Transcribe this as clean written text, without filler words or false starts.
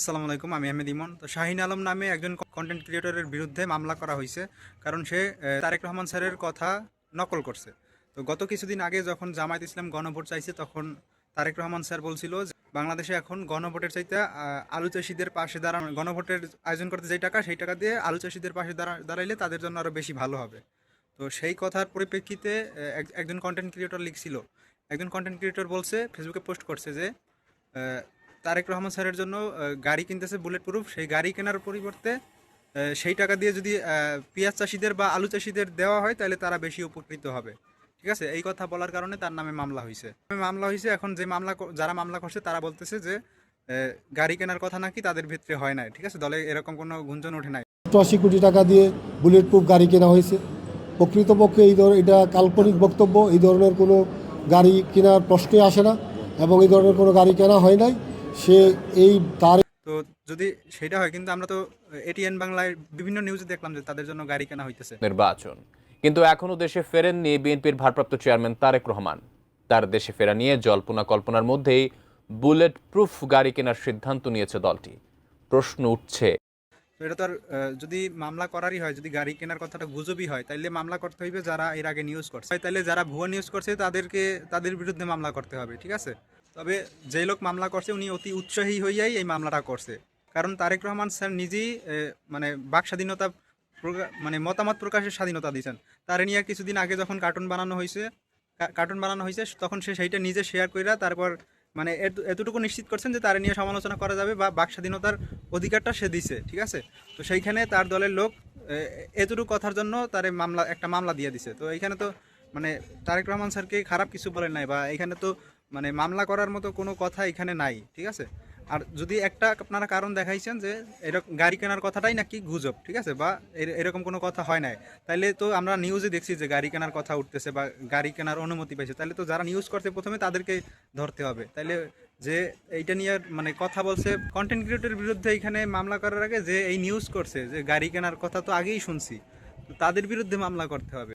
আসসালামু আলাইকুম, আমি আহমেদ ইমন। তো শাহিন আলম নামে একজন কন্টেন্ট ক্রিয়েটরের বিরুদ্ধে মামলা করা হয়েছে, কারণ সে তারেক রহমান স্যারের কথা নকল করছে। তো গত কিছুদিন আগে যখন জামায়াত ইসলাম গণভোট চাইছে, তখন তারেক রহমান স্যার বলছিল যে বাংলাদেশে এখন গণভোটের চাইতে আলু চাষিদের পাশে দাঁড়ানো, গণভোটের আয়োজন করতে যেই টাকা, সেই টাকা দিয়ে আলু চাষিদের পাশে দাঁড়াইলে তাদের জন্য আরও বেশি ভালো হবে। তো সেই কথার পরিপ্রেক্ষিতে একজন কন্টেন্ট ক্রিয়েটর লিখছিল, একজন কন্টেন্ট ক্রিয়েটর বলছে, ফেসবুকে পোস্ট করছে যে তারেক রহমান স্যারের জন্য গাড়ি কিনতেছে বুলেট প্রুফ, সেই গাড়ি কেনার পরিবর্তে সেই টাকা দিয়ে যদি পেঁয়াজ চাষিদের বা আলু চাষিদের দেওয়া হয়, তাহলে তারা বেশি উপকৃত হবে। ঠিক আছে, এই কথা বলার কারণে তার নামে মামলা হয়েছে। এখন যে যারা মামলা করছে তারা বলতেছে যে গাড়ি কেনার কথা নাকি তাদের ভিতরে হয় নাই। ঠিক আছে, দলে এরকম কোনো গুঞ্জন ওঠে নাই। 80 কোটি টাকা দিয়ে বুলেট প্রুফ গাড়ি কেনা হয়েছে। প্রকৃতপক্ষে এটা কাল্পনিক বক্তব্য। এই ধরনের কোনো গাড়ি কেনার প্রশ্নই আসে না এবং এই ধরনের কোনো গাড়ি কেনা হয় নাই। সে এই তার তো যদি সেটা হয়, কিন্তু আমরা তো এটিএন বাংলায় বিভিন্ন নিউজে দেখলাম যে তাদের জন্য গাড়ি কেনা হইতেছে। নির্বাচন কিন্তু এখনো দেশে ফেরেননি বিএনপির ভারপ্রাপ্ত চেয়ারম্যান তারেক রহমান। তার দেশে ফেরা নিয়ে জল্পনা কল্পনার মধ্যেই বুলেট প্রুফ গাড়ি কেনার সিদ্ধান্ত নিয়েছে দলটি। প্রশ্ন উঠছে, তো এটা তো আর যদি মামলা করারই হয়, যদি গাড়ি কেনার কথাটা গুজবই হয়, তাইলে মামলা করতে হইবে যারা এর আগে নিউজ করছে। তাইলে যারা ভুয়া নিউজ করছে তাদের বিরুদ্ধে মামলা করতে হবে। ঠিক আছে, তবে যে লোক মামলা করছে উনি অতি উৎসাহী হইয়াই এই মামলাটা করছে, কারণ তারেক রহমান স্যার নিজেই মানে বাক স্বাধীনতা মানে মতামত প্রকাশের স্বাধীনতা দিয়েছেন। তারে নিয়ে কিছুদিন আগে যখন কার্টুন বানানো হয়েছে তখন সে সেইটা নিজে শেয়ার কইরা তারপর মানে এতটুকু নিশ্চিত করছেন যে তার নিয়ে সমালোচনা করা যাবে বা বাক স্বাধীনতার অধিকারটা সে দিছে। ঠিক আছে, তো সেইখানে তার দলের লোক এতটুকু কথার জন্য তারে একটা মামলা দিয়ে দিছে। তো এইখানে তো মানে তারেক রহমান স্যারকে খারাপ কিছু বলেন নাই, বা এখানে তো মানে মামলা করার মতো কোনো কথা এখানে নাই। ঠিক আছে, আর যদি একটা আপনারা কারণ দেখাইছেন যে এরকম গাড়ি কেনার কথাটাই নাকি গুজব, ঠিক আছে, বা এরকম কোনো কথা হয় নাই, তাইলে তো আমরা নিউজে দেখছি যে গাড়ি কেনার কথা উঠতেছে বা গাড়ি কেনার অনুমতি পাইছে, তাহলে তো যারা নিউজ করছে প্রথমে তাদেরকে ধরতে হবে। তাইলে যে এইটা নিয়ে মানে কথা বলছে কন্টেন্ট ক্রিয়েটরের বিরুদ্ধে এখানে মামলা করার আগে যে এই নিউজ করছে যে গাড়ি কেনার কথা তো আগেই শুনছি, তো তাদের বিরুদ্ধে মামলা করতে হবে।